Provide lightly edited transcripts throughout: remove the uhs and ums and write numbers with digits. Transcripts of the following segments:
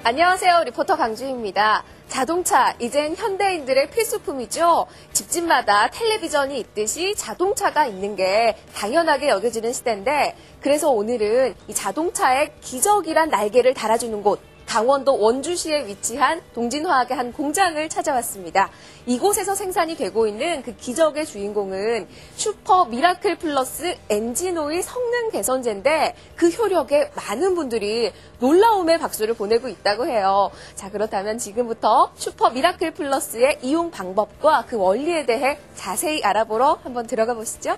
안녕하세요. 리포터 강주희입니다. 자동차, 이젠 현대인들의 필수품이죠. 집집마다 텔레비전이 있듯이 자동차가 있는 게 당연하게 여겨지는 시대인데, 그래서 오늘은 이 자동차의 기적이란 날개를 달아주는 곳, 강원도 원주시에 위치한 동진화학의 한 공장을 찾아왔습니다. 이곳에서 생산이 되고 있는 그 기적의 주인공은 슈퍼 미라클 플러스 엔진오일 성능 개선제인데, 그 효력에 많은 분들이 놀라움의 박수를 보내고 있다고 해요. 자, 그렇다면 지금부터 슈퍼 미라클 플러스의 이용 방법과 그 원리에 대해 자세히 알아보러 한번 들어가 보시죠.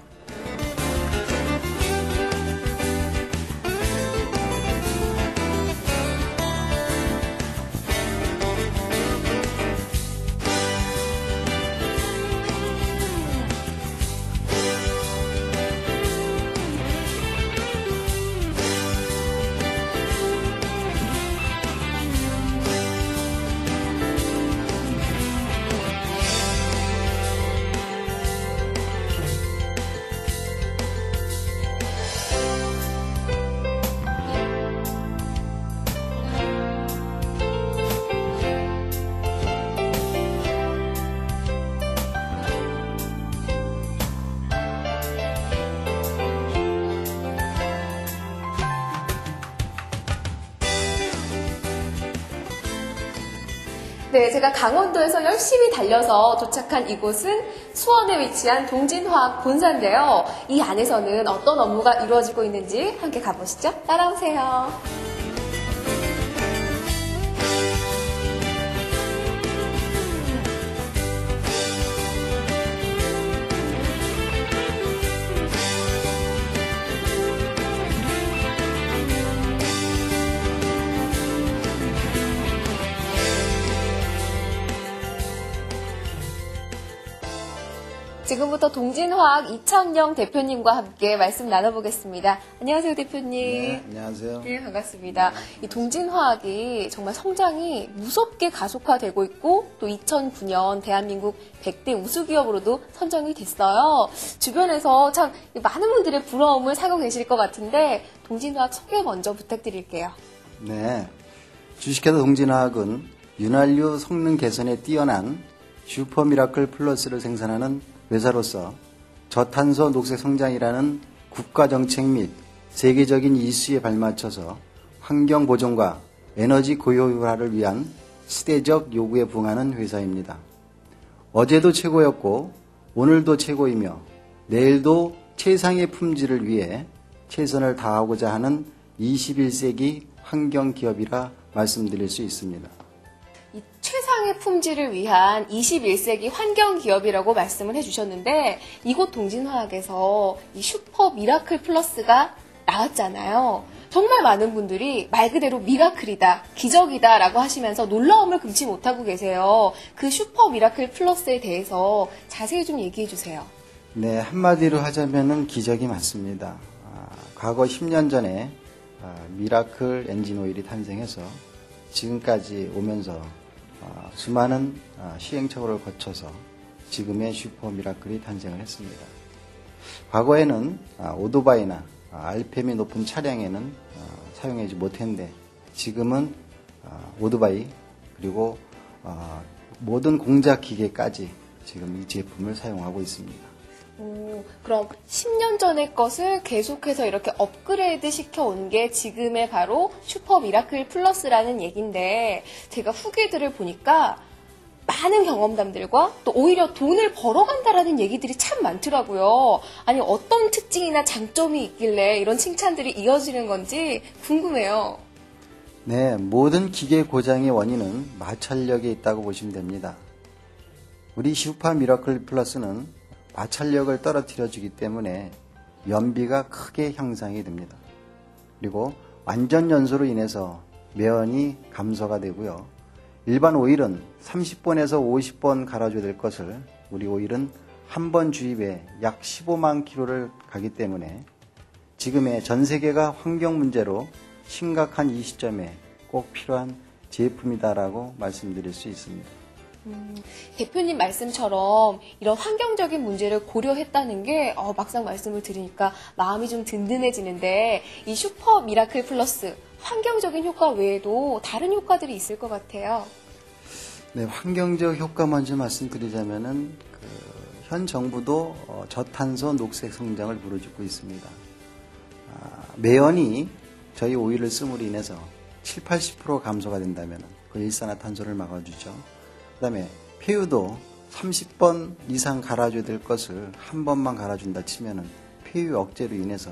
네, 제가 강원도에서 열심히 달려서 도착한 이곳은 수원에 위치한 동진화학 본사인데요. 이 안에서는 어떤 업무가 이루어지고 있는지 함께 가보시죠. 따라오세요. 지금부터 동진화학 이창영 대표님과 함께 말씀 나눠보겠습니다. 안녕하세요, 대표님. 네, 안녕하세요. 네, 반갑습니다. 이 동진화학이 정말 성장이 무섭게 가속화되고 있고, 또 2009년 대한민국 100대 우수기업으로도 선정이 됐어요. 주변에서 참 많은 분들의 부러움을 사고 계실 것 같은데, 동진화학 소개 먼저 부탁드릴게요. 네, 주식회사 동진화학은 윤활유 성능 개선에 뛰어난 슈퍼 미라클 플러스를 생산하는 회사로서 저탄소 녹색 성장이라는 국가정책 및 세계적인 이슈에 발맞춰서 환경 보존과 에너지 고효화를 위한 시대적 요구에 부응하는 회사입니다. 어제도 최고였고 오늘도 최고이며 내일도 최상의 품질을 위해 최선을 다하고자 하는 21세기 환경기업이라 말씀드릴 수 있습니다. 이 최상의 품질을 위한 21세기 환경기업이라고 말씀을 해주셨는데, 이곳 동진화학에서 이 슈퍼 미라클 플러스가 나왔잖아요. 정말 많은 분들이 말 그대로 미라클이다, 기적이다 라고 하시면서 놀라움을 금치 못하고 계세요. 그 슈퍼 미라클 플러스에 대해서 자세히 좀 얘기해 주세요. 네, 한마디로 하자면은 기적이 맞습니다. 과거 10년 전에 미라클 엔진 오일이 탄생해서 지금까지 오면서 수많은 시행착오를 거쳐서 지금의 슈퍼 미라클이 탄생을 했습니다. 과거에는 오토바이나 RPM이 높은 차량에는 사용하지 못했는데, 지금은 오토바이 그리고 모든 공작 기계까지 지금 이 제품을 사용하고 있습니다. 그럼 10년 전의 것을 계속해서 이렇게 업그레이드 시켜온 게 지금의 바로 슈퍼 미라클 플러스라는 얘기인데, 제가 후기들을 보니까 많은 경험담들과 또 오히려 돈을 벌어간다라는 얘기들이 참 많더라고요. 아니, 어떤 특징이나 장점이 있길래 이런 칭찬들이 이어지는 건지 궁금해요. 네, 모든 기계 고장의 원인은 마찰력에 있다고 보시면 됩니다. 우리 슈퍼 미라클 플러스는 마찰력을 떨어뜨려 주기 때문에 연비가 크게 향상이 됩니다. 그리고 완전 연소로 인해서 매연이 감소가 되고요. 일반 오일은 30번에서 50번 갈아줘야 될 것을 우리 오일은 한 번 주입에 약 15만 킬로를 가기 때문에 지금의 전 세계가 환경 문제로 심각한 이 시점에 꼭 필요한 제품이다라고 말씀드릴 수 있습니다. 대표님 말씀처럼 이런 환경적인 문제를 고려했다는 게 막상 말씀을 들으니까 마음이 좀 든든해지는데, 이 슈퍼 미라클 플러스 환경적인 효과 외에도 다른 효과들이 있을 것 같아요. 네, 환경적 효과 먼저 말씀드리자면은 현 정부도 저탄소 녹색 성장을 부르짖고 있습니다. 매연이 저희 오일을 씀으로 인해서 70-80% 감소가 된다면 그 일산화탄소를 막아주죠. 그 다음에 폐유도 30번 이상 갈아줘야 될 것을 한 번만 갈아준다 치면은 폐유 억제로 인해서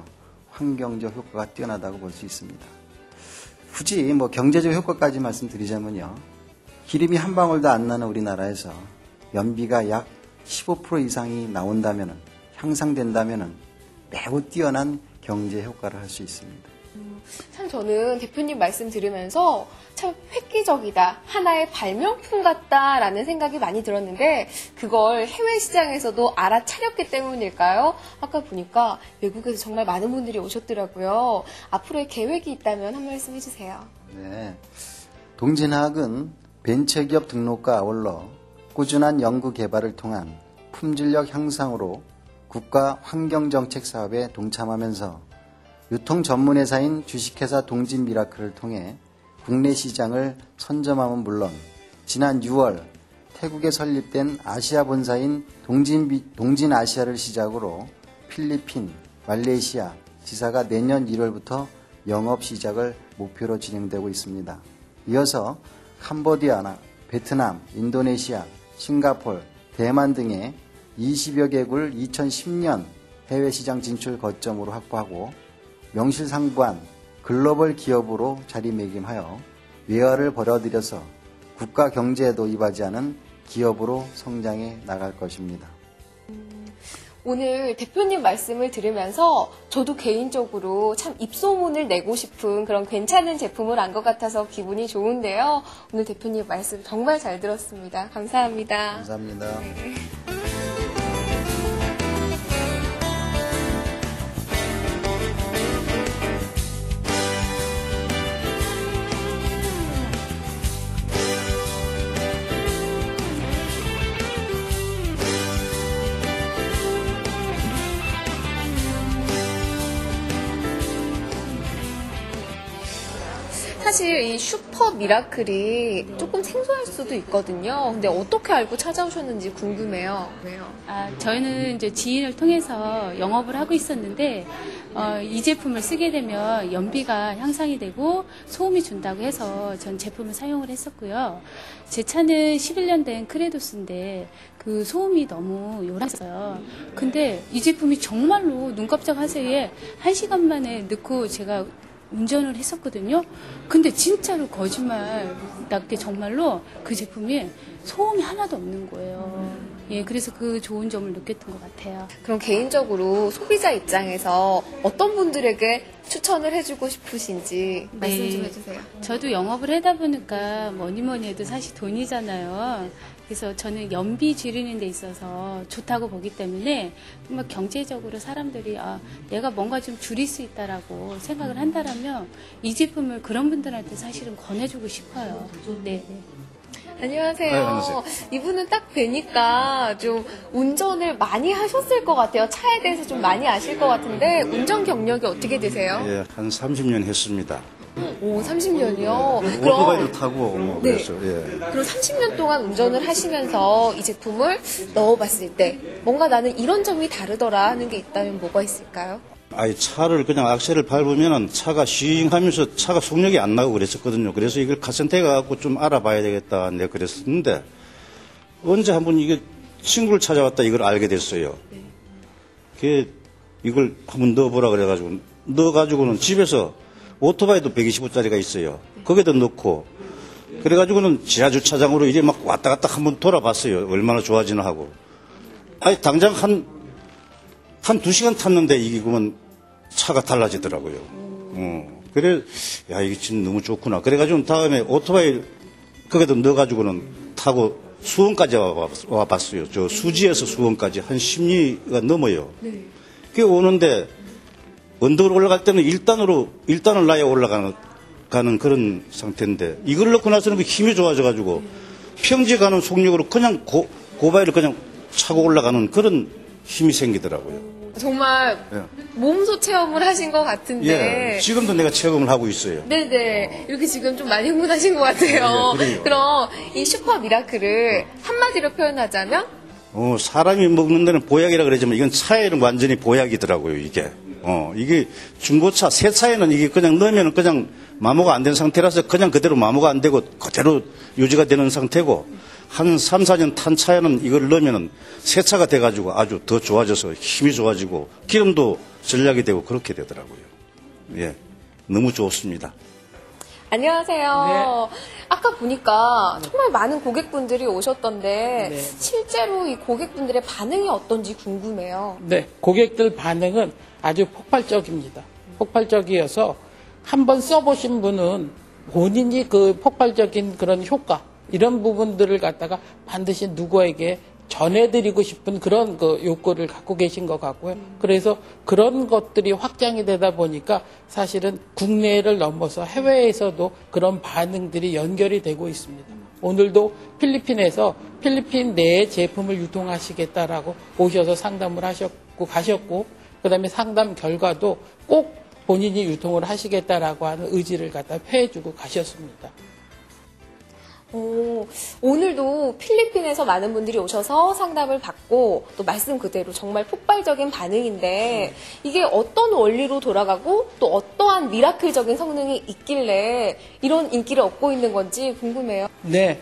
환경적 효과가 뛰어나다고 볼 수 있습니다. 굳이 경제적 효과까지 말씀드리자면요. 기름이 한 방울도 안 나는 우리나라에서 연비가 약 15% 이상이 나온다면은, 향상된다면은 매우 뛰어난 경제 효과를 할 수 있습니다. 참 저는 대표님 말씀 들으면서 참 획기적이다, 하나의 발명품 같다라는 생각이 많이 들었는데 그걸 해외 시장에서도 알아차렸기 때문일까요? 아까 보니까 외국에서 정말 많은 분들이 오셨더라고요. 앞으로의 계획이 있다면 한 말씀 해주세요. 네, 동진화학은 벤처기업 등록과 아울러 꾸준한 연구 개발을 통한 품질력 향상으로 국가 환경정책 사업에 동참하면서 유통 전문회사인 주식회사 동진미라클을 통해 국내 시장을 선점함은 물론 지난 6월 태국에 설립된 아시아 본사인 동진아시아를 시작으로 필리핀, 말레이시아 지사가 내년 1월부터 영업 시작을 목표로 진행되고 있습니다. 이어서 캄보디아나, 베트남, 인도네시아, 싱가포르, 대만 등의 20여 개국을 2010년 해외 시장 진출 거점으로 확보하고 명실상부한 글로벌 기업으로 자리매김하여 외화를 벌어들여서 국가 경제에도 이바지하는 기업으로 성장해 나갈 것입니다. 오늘 대표님 말씀을 들으면서 저도 개인적으로 참 입소문을 내고 싶은 그런 괜찮은 제품을 안 것 같아서 기분이 좋은데요. 오늘 대표님 말씀 정말 잘 들었습니다. 감사합니다. 감사합니다. 네. 사실 이 슈퍼 미라클이 조금 생소할 수도 있거든요. 근데 어떻게 알고 찾아오셨는지 궁금해요. 왜요? 저희는 이제 지인을 통해서 영업을 하고 있었는데, 이 제품을 쓰게 되면 연비가 향상이 되고 소음이 준다고 해서 전 제품을 사용을 했었고요. 제 차는 11년 된 크레도스인데 그 소음이 너무 요란했어요. 근데 이 제품이 정말로 눈 깜짝할 새에 1시간 만에 넣고 제가 운전을 했었거든요. 근데 진짜로 거짓말 낮게 정말로 그 제품이 소음이 하나도 없는 거예요. 예, 그래서 그 좋은 점을 느꼈던 것 같아요. 그럼 개인적으로 소비자 입장에서 어떤 분들에게 추천을 해주고 싶으신지 말씀 좀 해주세요. 저도 영업을 하다 보니까 뭐니 해도 사실 돈이잖아요. 그래서 저는 연비 줄이는 데 있어서 좋다고 보기 때문에 정말 경제적으로 사람들이 내가 뭔가 좀 줄일 수 있다라고 생각을 한다라면 이 제품을 그런 분들한테 사실은 권해주고 싶어요. 네. 안녕하세요. 네, 안녕하세요. 이분은 딱 뵈니까 좀 운전을 많이 하셨을 것 같아요. 차에 대해서 좀 많이 아실 것 같은데 운전 경력이 어떻게 되세요? 예, 한 30년 했습니다. 오, 30년이요? 오토바이도 타고 네. 그랬어. 예. 그럼 30년 동안 운전을 하시면서 이 제품을 넣어봤을 때 뭔가 나는 이런 점이 다르더라 하는 게 있다면 뭐가 있을까요? 아이 차를 그냥 악셀을 밟으면은 차가 싱 하면서 차가 속력이 안 나고 그랬었거든요. 그래서 이걸 카센터에 가갖고 좀 알아봐야 되겠다 내가 그랬었는데 언제 한번 이게 친구를 찾아왔다 이걸 알게 됐어요. 그게 이걸 한번 넣어보라 그래가지고 넣어가지고는 집에서 오토바이도 125짜리가 있어요. 거기다 넣고 그래가지고는 지하주차장으로 이제 막 왔다 갔다 한번 돌아봤어요. 얼마나 좋아지나 하고. 아니 당장 한 2시간 탔는데 이게 그러면 차가 달라지더라고요. 그래, 야, 이게 지금 너무 좋구나. 그래가지고 다음에 오토바이 거기다 넣어가지고는 타고 수원까지 와봤어요. 저 수지에서 수원까지 한 10리가 넘어요. 네. 그게 오는데 언덕으로 올라갈 때는 1단을 나야 올라가는 그런 상태인데 이걸 넣고 나서는 그 힘이 좋아져가지고 평지 가는 속력으로 그냥 고바위를 그냥 차고 올라가는 그런 힘이 생기더라고요. 정말 예. 몸소 체험을 하신 것 같은데. 예, 지금도 내가 체험을 하고 있어요. 네네. 이렇게 지금 좀 많이 흥분하신 것 같아요. 네, 그래요. 그럼 이 슈퍼 미라클을 한마디로 표현하자면? 사람이 먹는 데는 보약이라 그러지만 이건 차에는 완전히 보약이더라고요, 이게. 이게 중고차, 새 차에는 이게 그냥 넣으면 그냥 마모가 안 된 상태라서 그냥 그대로 마모가 안 되고 그대로 유지가 되는 상태고 한 3, 4년 탄 차에는 이걸 넣으면 새 차가 돼가지고 아주 더 좋아져서 힘이 좋아지고 기름도 전략이 되고 그렇게 되더라고요. 예. 너무 좋습니다. 안녕하세요. 아까 보니까 정말 많은 고객분들이 오셨던데 네. 실제로 이 고객분들의 반응이 어떤지 궁금해요. 네, 고객들 반응은 아주 폭발적입니다. 폭발적이어서 한번 써보신 분은 본인이 그 폭발적인 그런 효과, 이런 부분들을 갖다가 반드시 누구에게 전해드리고 싶은 그런 그 욕구를 갖고 계신 것 같고요. 그래서 그런 것들이 확장이 되다 보니까 사실은 국내를 넘어서 해외에서도 그런 반응들이 연결이 되고 있습니다. 오늘도 필리핀에서 필리핀 내에 제품을 유통하시겠다라고 오셔서 상담을 하셨고 가셨고, 그다음에 상담 결과도 꼭 본인이 유통을 하시겠다라고 하는 의지를 갖다 표해주고 가셨습니다. 오늘도 필리핀에서 많은 분들이 오셔서 상담을 받고 또 말씀 그대로 정말 폭발적인 반응인데 이게 어떤 원리로 돌아가고 또 어떠한 미라클적인 성능이 있길래 이런 인기를 얻고 있는 건지 궁금해요. 네.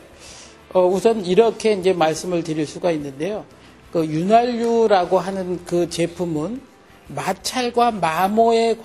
우선 이렇게 이제 말씀을 드릴 수가 있는데요. 그 윤활유라고 하는 그 제품은 마찰과 마모에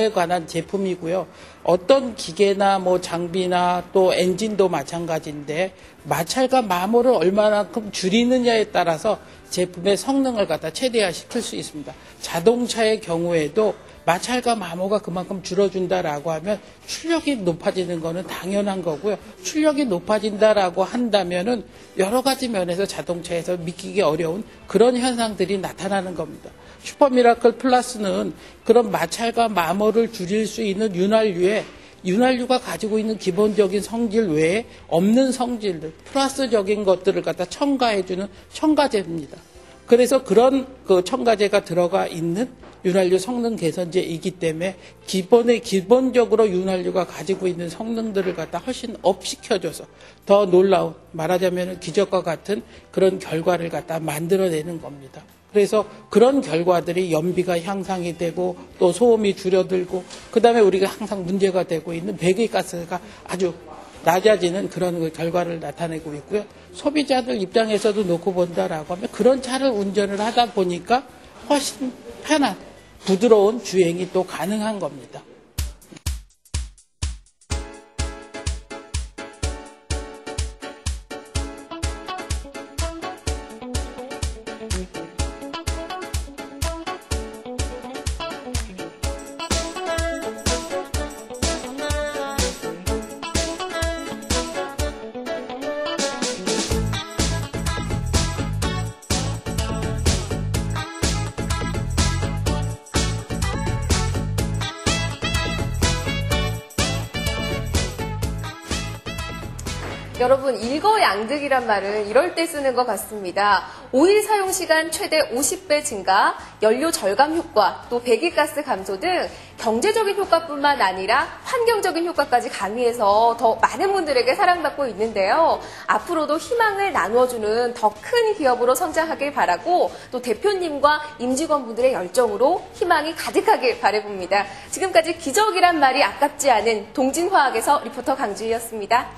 관한 제품이고요. 어떤 기계나 뭐 장비나 또 엔진도 마찬가지인데 마찰과 마모를 얼마만큼 줄이느냐에 따라서 제품의 성능을 갖다 최대화시킬 수 있습니다. 자동차의 경우에도 마찰과 마모가 그만큼 줄어준다라고 하면 출력이 높아지는 거는 당연한 거고요. 출력이 높아진다라고 한다면은 여러 가지 면에서 자동차에서 믿기기 어려운 그런 현상들이 나타나는 겁니다. 슈퍼미라클 플러스는 그런 마찰과 마모를 줄일 수 있는 윤활유가 가지고 있는 기본적인 성질 외에 없는 성질들, 플러스적인 것들을 갖다 첨가해주는 첨가제입니다. 그래서 그런 그 첨가제가 들어가 있는 윤활유 성능 개선제이기 때문에 기본적으로 윤활유가 가지고 있는 성능들을 갖다 훨씬 업시켜줘서 더 놀라운, 말하자면 기적과 같은 그런 결과를 갖다 만들어내는 겁니다. 그래서 그런 결과들이 연비가 향상이 되고 또 소음이 줄어들고 그다음에 우리가 항상 문제가 되고 있는 배기가스가 아주 낮아지는 그런 그 결과를 나타내고 있고요. 소비자들 입장에서도 놓고 본다라고 하면 그런 차를 운전을 하다 보니까 훨씬 편한 부드러운 주행이 또 가능한 겁니다. 여러분, 일거양득이란 말은 이럴 때 쓰는 것 같습니다. 오일 사용 시간 최대 50배 증가, 연료 절감 효과, 또 배기가스 감소 등 경제적인 효과뿐만 아니라 환경적인 효과까지 가미해서 더 많은 분들에게 사랑받고 있는데요. 앞으로도 희망을 나누어주는 더 큰 기업으로 성장하길 바라고 또 대표님과 임직원분들의 열정으로 희망이 가득하길 바라봅니다. 지금까지 기적이란 말이 아깝지 않은 동진화학에서 리포터 강주희였습니다.